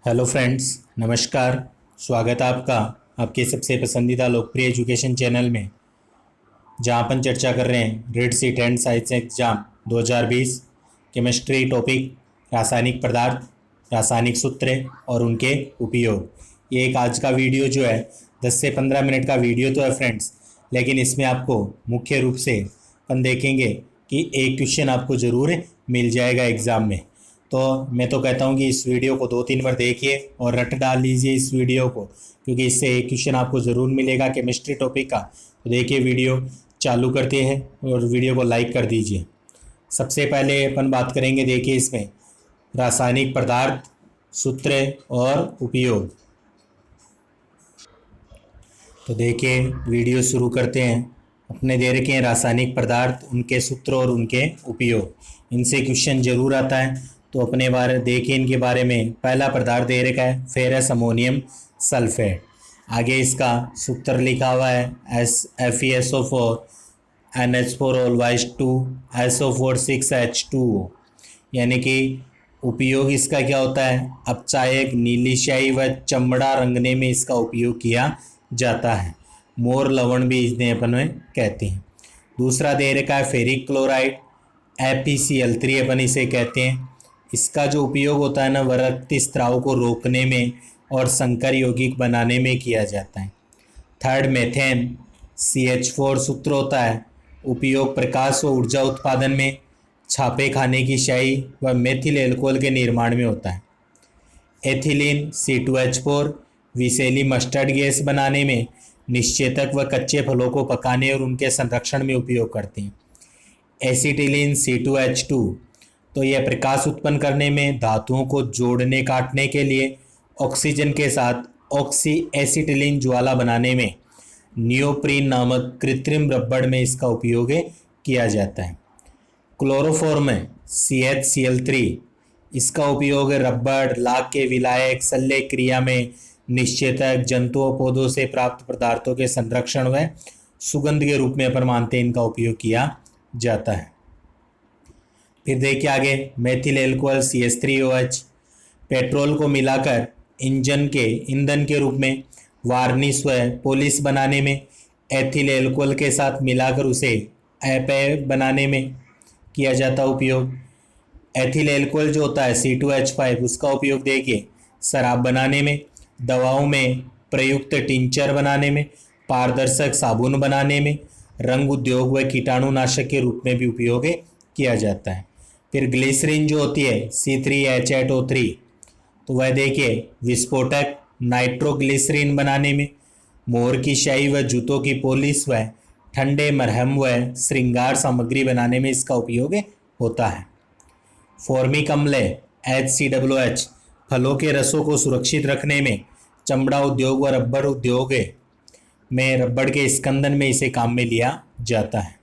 Hello friends, नमस्कार। स्वागत है आपका आपके सबसे पसंदीदा लोकप्रिय एजुकेशन चैनल में, जहां अपन चर्चा कर रहे हैं grade C 10 science exam 2020 chemistry topic रासायनिक पदार्थ, रासायनिक सूत्र और उनके उपयोग। ये एक आज का वीडियो जो है 10 से 15 मिनट का वीडियो तो है फ्रेंड्स, लेकिन इसमें आपको मुख्य रूप से अपन देखेंगे कि एक क्वेश्चन आपको ज़रूर मिल जाएगा एग्ज़ाम में। तो मैं तो कहता हूँ कि इस वीडियो को 2-3 बार देखिए और रट डाल लीजिए इस वीडियो को, क्योंकि इससे एक क्वेश्चन आपको ज़रूर मिलेगा केमिस्ट्री टॉपिक का। तो देखिए, वीडियो चालू करते हैं और वीडियो को लाइक कर दीजिए। सबसे पहले अपन बात करेंगे, देखिए इसमें रासायनिक पदार्थ, सूत्र और उपयोग। तो देखिए वीडियो शुरू करते हैं। अपने दे रखे हैं रासायनिक पदार्थ, उनके सूत्र और उनके उपयोग। इनसे क्वेश्चन जरूर आता है, तो अपने बारे देखिए इनके बारे में। पहला पदार्थ दे रखा है फेरस अमोनियम सल्फेट। आगे इसका सूत्र लिखा हुआ है FeSO4 NH4 SO4 6H2O। यानी कि उपयोग इसका क्या होता है, अपचायक, नीली स्याही व चमड़ा रंगने में इसका उपयोग किया जाता है। मोर लवण भी इन्हें अपन में कहते हैं। दूसरा दे रखा है फेरिक क्लोराइड FeCl3 अपन इसे कहते हैं। इसका जो उपयोग होता है ना, वह रक्त स्त्राव को रोकने में और संकर यौगिक बनाने में किया जाता है। थर्ड मेथेन CH4 सूत्र होता है। उपयोग प्रकाश व ऊर्जा उत्पादन में, छापे खाने की स्याही व मेथिल एल्कोहल के निर्माण में होता है। एथिलीन C2H4 विषैली मस्टर्ड गैस बनाने में, निश्चेतक व कच्चे फलों को पकाने और उनके संरक्षण में उपयोग करते हैं। एसिटिलीन C2H2 तो यह प्रकाश उत्पन्न करने में, धातुओं को जोड़ने काटने के लिए, ऑक्सीजन के साथ ऑक्सी एसिटिलीन ज्वाला बनाने में, नियोप्रीन नामक कृत्रिम रबड़ में इसका उपयोग किया जाता है। क्लोरोफॉर्म CHCl3 इसका उपयोग रबड़, लाख के विलायक, शल्य क्रिया में, निश्चेतक, जंतुओं, पौधों से प्राप्त पदार्थों के संरक्षण व सुगंध के रूप में अपन मानते हैं इनका उपयोग किया जाता है। फिर देखिए आगे मेथिल एल्कोहल CH3OH। पेट्रोल को मिलाकर ईंधन के रूप में, वार्निश व पॉलिश बनाने में, एथिल एल्कोहल के साथ मिलाकर उसे अपेय बनाने में किया जाता उपयोग। एथिल एल्कोहल जो होता है C2H5 उसका उपयोग देखिए शराब बनाने में, दवाओं में प्रयुक्त टिंचर बनाने में, पारदर्शक साबुन बनाने में, रंग उद्योग व कीटाणुनाशक के रूप में भी उपयोग किया जाता है। फिर ग्लिसरीन जो होती है C3H8O3, तो वह देखिए विस्फोटक, नाइट्रोग्लिसरीन बनाने में, मोर की स्याही व जूतों की पॉलिश व ठंडे मरहम व श्रृंगार सामग्री बनाने में इसका उपयोग होता है। फॉर्मिक अम्ल HCOOH फलों के रसों को सुरक्षित रखने में, चमड़ा उद्योग व रबर उद्योग में रबड़ के स्कंदन में इसे काम में लिया जाता है।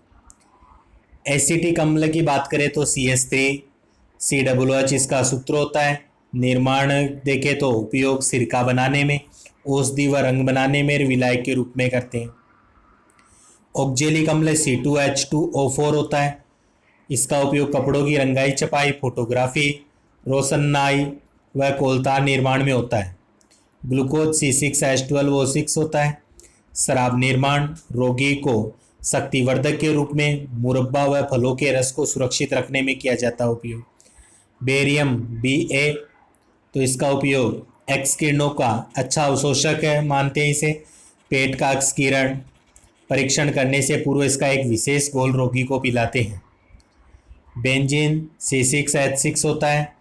एसिटिक अम्ल की बात करें तो CH3COOH इसका सूत्र होता है। निर्माण देखें तो उपयोग सिरका बनाने में, औषधि व रंग बनाने में, विलायक के रूप में करते हैं। ऑक्जेलिक अम्ल C2H2O4 होता है। इसका उपयोग कपड़ों की रंगाई, छपाई, फोटोग्राफी, रोशनाई व कोलतार निर्माण में होता है। ग्लूकोज C6H12O6 होता है। शराब निर्माण, रोगी को शक्तिवर्धक के रूप में, मुरब्बा व फलों के रस को सुरक्षित रखने में किया जाता है उपयोग। बेरियम Ba तो इसका उपयोग एक्स किरणों का अच्छा अवशोषक है मानते हैं इसे। पेट का एक्स किरण परीक्षण करने से पूर्व इसका एक विशेष घोल रोगी को पिलाते हैं। बेंजीन C6H6 होता है।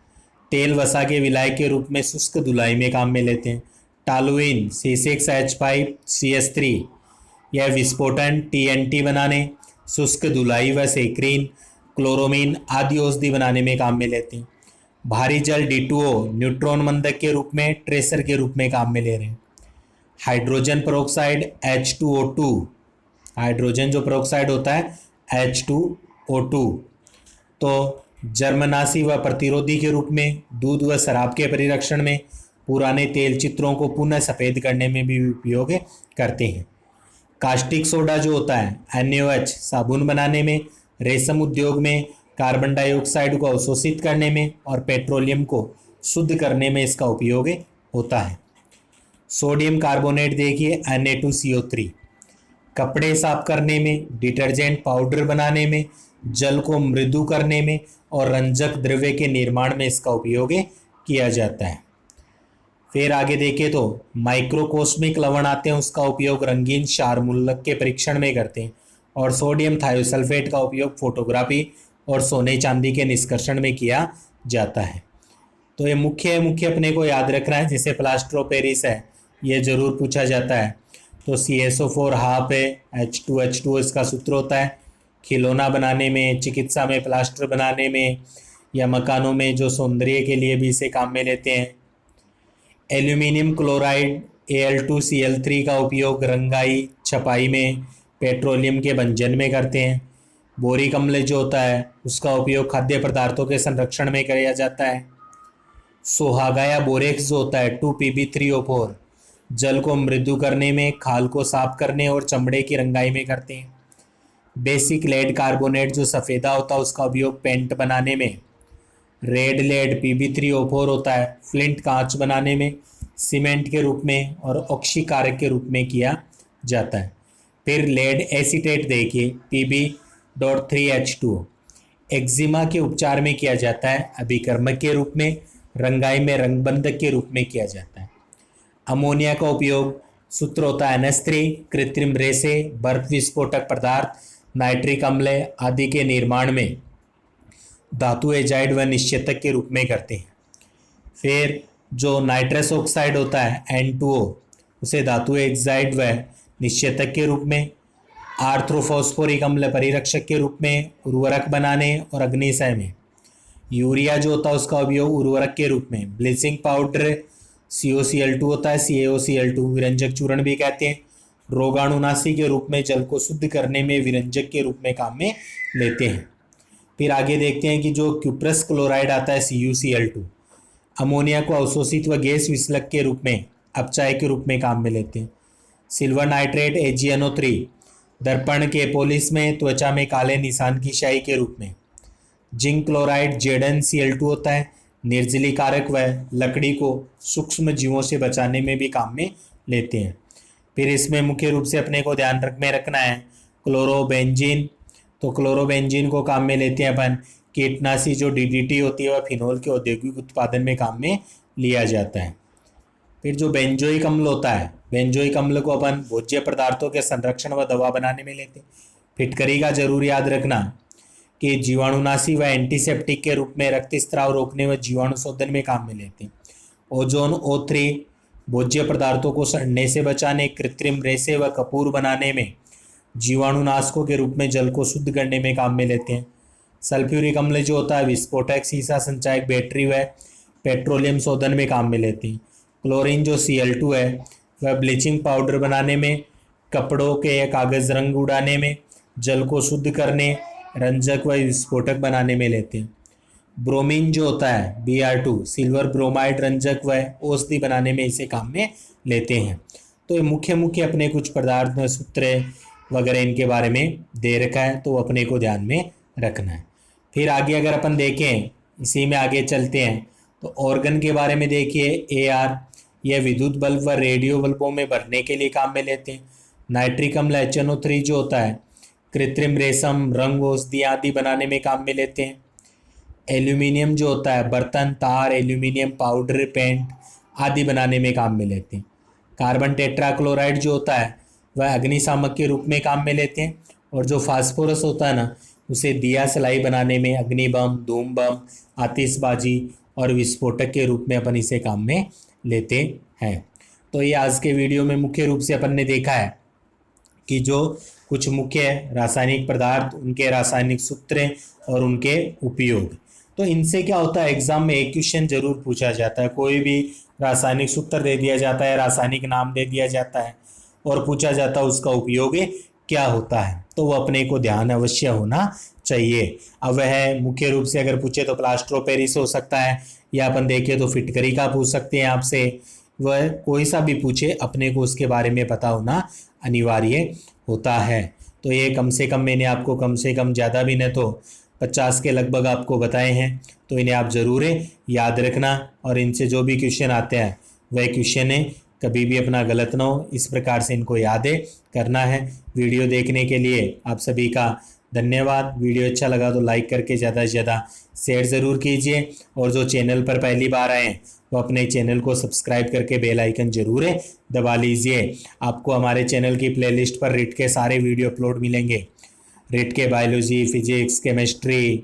तेल वसा के विलायक के रूप में शुष्क धुलाई में काम में लेते हैं। टालुइन C6H5CH3 यह विस्फोटन, TNT बनाने, शुष्क धुलाई व सेक्रीन, क्लोरोमीन आदि औषधि बनाने में काम में लेते हैं। भारी जल D2O न्यूट्रॉन मंदक के रूप में, ट्रेसर के रूप में काम में ले रहे हैं। हाइड्रोजन पेरोक्साइड H2O2 हाइड्रोजन जो पेरोक्साइड होता है H2O2 तो जर्मनाशी व प्रतिरोधी के रूप में, दूध व शराब के परिरक्षण में, पुराने तेल चित्रों को पुनः सफ़ेद करने में भी उपयोग करते हैं। कास्टिक सोडा जो होता है NaOH साबुन बनाने में, रेशम उद्योग में, कार्बन डाइऑक्साइड को अवशोषित करने में और पेट्रोलियम को शुद्ध करने में इसका उपयोग होता है। सोडियम कार्बोनेट देखिए Na2CO3 कपड़े साफ करने में, डिटर्जेंट पाउडर बनाने में, जल को मृदु करने में और रंजक द्रव्य के निर्माण में इसका उपयोग किया जाता है। फिर आगे देखें तो माइक्रोकोस्मिक लवण आते हैं, उसका उपयोग रंगीन क्षार मूलक के परीक्षण में करते हैं। और सोडियम थायोसल्फेट का उपयोग फोटोग्राफी और सोने चांदी के निष्कर्षण में किया जाता है। तो ये मुख्य अपने को याद रखना है। जैसे प्लास्टर ऑफ पेरिस है, ये जरूर पूछा जाता है। तो CSO4 हाफ है, H2 इसका सूत्र होता है। खिलौना बनाने में, चिकित्सा में, प्लास्टर बनाने में या मकानों में जो सौंदर्य के लिए भी इसे काम में लेते हैं। एल्यूमिनियम क्लोराइड Al2Cl3 का उपयोग रंगाई, छपाई में, पेट्रोलियम के बंजन में करते हैं। बोरिक अम्ल जो होता है उसका उपयोग खाद्य पदार्थों के संरक्षण में किया जाता है। सोहागा या बोरेक्स जो होता है 2Pb3O4 जल को मृदु करने में, खाल को साफ करने और चमड़े की रंगाई में करते हैं। बेसिक लेड कार्बोनेट जो सफ़ेदा होता है उसका उपयोग पेंट बनाने में। रेड लेड Pb3O4 होता है फ्लिंट कांच बनाने में, सीमेंट के रूप में और ऑक्सीकारक के रूप में किया जाता है। फिर लेड एसीटेट देखिए Pb.3H2 एक्जिमा के उपचार में किया जाता है, अभिकर्मक के रूप में, रंगाई में रंगबंधक के रूप में किया जाता है। अमोनिया का उपयोग सूत्र होता है NH3 कृत्रिम रेसे, बर्फ विस्फोटक पदार्थ, नाइट्रिक अम्ल आदि के निर्माण में धातु एजाइड व निश्चेतक के रूप में करते हैं। फिर जो नाइट्रस ऑक्साइड होता है N2O उसे धातु एजाइड व निश्चेतक के रूप में, आर्थ्रोफॉस्फोरिक अम्ल परिरक्षक के रूप में, उर्वरक बनाने और अग्निशय में। यूरिया जो होता है उसका उपयोग उर्वरक के रूप में। ब्लीचिंग पाउडर COCl2 होता है, CaOCl2 विरंजक चूर्ण भी कहते हैं। रोगाणुनाशी के रूप में, जल को शुद्ध करने में, विरंजक के रूप में काम में लेते हैं। फिर आगे देखते हैं कि जो क्यूप्रस क्लोराइड आता है CuCl2 अमोनिया को अवशोषित व गैस विस्लक के रूप में, अपचाय के रूप में काम में लेते हैं। सिल्वर नाइट्रेट AgNO3 दर्पण के पोलिस में, त्वचा में काले निशान की स्याही के रूप में। जिंक क्लोराइड ZnCl2 होता है, निर्जलीकारक व लकड़ी को सूक्ष्म जीवों से बचाने में भी काम में लेते हैं। फिर इसमें मुख्य रूप से अपने को ध्यान में रखना है क्लोरोबेंजीन। तो क्लोरोबेंजीन को काम में लेते हैं अपन। कीटनाशी जो DDT होती है वह फिनोल के औद्योगिक उत्पादन में काम में लिया जाता है। फिर जो बेंजोइक अम्ल होता है, बेंजोइक अम्ल को अपन भोज्य पदार्थों के संरक्षण व दवा बनाने में लेते हैं। फिटकरी का जरूर याद रखना कि जीवाणुनाशी व एंटीसेप्टिक के रूप में, रक्त स्त्राव रोकने व जीवाणु शोधन में काम में लेते हैं। ओजोन O3 भोज्य पदार्थों को सड़ने से बचाने, कृत्रिम रेसे व कपूर बनाने में, जीवाणुनाशकों के रूप में, जल को शुद्ध करने में काम में लेते हैं। सल्फ्यूरिक अम्ल जो होता है विस्फोटक, सीसा संचायक, बैटरी व पेट्रोलियम शोधन में काम में लेते हैं। क्लोरीन जो Cl2 है वह ब्लीचिंग पाउडर बनाने में, कपड़ों के या कागज रंग उड़ाने में, जल को शुद्ध करने, रंजक व विस्फोटक बनाने में लेते हैं। ब्रोमीन जो होता है Br2 सिल्वर ब्रोमाइड रंजक व औषधि बनाने में इसे काम में लेते हैं। तो ये मुख्य अपने कुछ पदार्थ में सूत्र वगैरह इनके बारे में दे रखा है, तो अपने को ध्यान में रखना है। फिर आगे अगर अपन देखें, इसी में आगे चलते हैं तो ऑर्गन के बारे में देखिए। AR यह विद्युत बल्ब व रेडियो बल्बों में भरने के लिए काम में लेते हैं। नाइट्रिक अम्ल HNO3 जो होता है कृत्रिम रेशम, रंग, औषधि आदि बनाने में काम में लेते हैं। एल्यूमिनियम जो होता है बर्तन, तार, एल्यूमिनियम पाउडर, पेंट आदि बनाने में काम में लेते हैं। कार्बन टेट्राक्लोराइड जो होता है वह अग्निशामक के रूप में काम में लेते हैं। और जो फास्फोरस होता है ना उसे दिया सलाई बनाने में, अग्नि बम, धूम बम, आतिशबाजी और विस्फोटक के रूप में अपन इसे काम में लेते हैं। तो ये आज के वीडियो में मुख्य रूप से अपन ने देखा है कि जो कुछ मुख्य रासायनिक पदार्थ, उनके रासायनिक सूत्र और उनके उपयोग। तो इनसे क्या होता है, एग्जाम में एक क्वेश्चन जरूर पूछा जाता है। कोई भी रासायनिक सूत्र दे दिया जाता है, रासायनिक नाम दे दिया जाता है और पूछा जाता है उसका उपयोग क्या होता है, तो वो अपने को ध्यान अवश्य होना चाहिए। अब वह मुख्य रूप से अगर पूछे तो प्लास्टर ऑफ पेरिस हो सकता है, या अपन देखें तो फिटकरी का पूछ सकते हैं आपसे। वह कोई सा भी पूछे, अपने को उसके बारे में पता होना अनिवार्य होता है। तो ये कम से कम मैंने आपको कम से कम ज़्यादा भी न तो 50 के लगभग आपको बताए हैं, तो इन्हें आप ज़रूर याद रखना और इनसे जो भी क्वेश्चन आते हैं वह क्वेश्चन कभी भी अपना गलत ना हो, इस प्रकार से इनको याद करना है। वीडियो देखने के लिए आप सभी का धन्यवाद। वीडियो अच्छा लगा तो लाइक करके ज़्यादा से ज़्यादा शेयर ज़रूर कीजिए और जो चैनल पर पहली बार आए हैं वो अपने चैनल को सब्सक्राइब करके बेल आइकन जरूर दबा लीजिए। आपको हमारे चैनल की प्लेलिस्ट पर रिट के सारे वीडियो अपलोड मिलेंगे। रिट के बायोलॉजी, फिजिक्स, केमिस्ट्री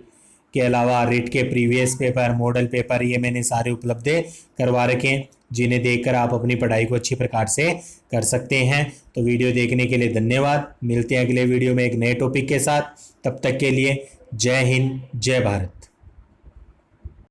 के अलावा रिट के प्रीवियस पेपर, मॉडल पेपर, ये मैंने सारे उपलब्ध करवा रखे हैं, जिन्हें देखकर आप अपनी पढ़ाई को अच्छी प्रकार से कर सकते हैं। तो वीडियो देखने के लिए धन्यवाद। मिलते हैं अगले वीडियो में एक नए टॉपिक के साथ। तब तक के लिए जय हिंद, जय भारत।